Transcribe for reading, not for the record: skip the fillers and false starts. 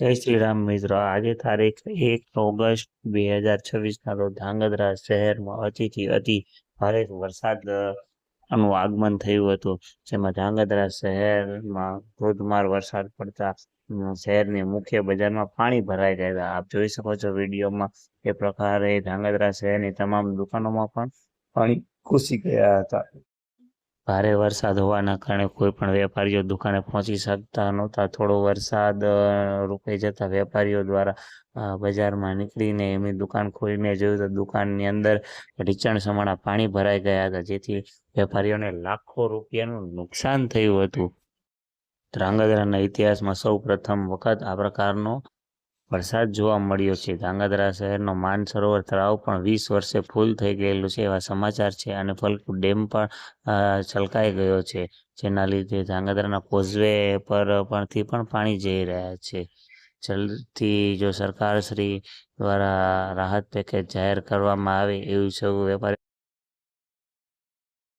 જય શ્રી રામ મિત્રો, આજે તારીખ 1 ઓગસ્ટ 2026 રોજ ધ્રાંગધ્રા શહેરમાં અતિ ભારે વરસાદ નું આગમન થયું હતું, જેમાં ધ્રાંગધ્રા શહેરમાં ધોધમાર વરસાદ પડતા શહેરની મુખ્ય બજારમાં પાણી ભરાઈ ગયા હતા। આપ જોઈ શકો છો વિડીયોમાં એ પ્રકારે ધ્રાંગધ્રા શહેરની તમામ દુકાનોમાં પણ પાણી ઘૂસી ગયા હતા। ભારે વરસાદ હોવાના કારણે કોઈ પણ વેપારીઓ દુકાને પહોંચી શકતા નહોતા। થોડો વરસાદ રોકાઈ જતા વેપારીઓ દ્વારા બજારમાં નીકળીને એમની દુકાન ખોલીને જોયું તો દુકાનની અંદર ઢીચણ સમાણા પાણી ભરાઈ ગયા હતા, જેથી વેપારીઓને લાખો રૂપિયાનું નુકસાન થયું હતું। ધ્રાંગધ્રાના ઇતિહાસમાં સૌ પ્રથમ વખત આ પ્રકારનો વરસાદ જોવા મળ્યો છે। ધ્રાંગધ્રા શહેરનો માનસરોવર તળાવ પણ 20 વર્ષે ફૂલ થઈ ગયેલું છે એવા સમાચાર છે, અને ફલકુ ડેમ પણ છલકાઈ ગયો છે, જેના લીધે ધ્રાંગધ્રાના કોઝવે પર પરથી પણ પાણી જઈ રહ્યા છે। જલ્દથી જો સરકારશ્રી દ્વારા રાહત પેકેજ જાહેર કરવામાં આવે એવું સૌ વેપારી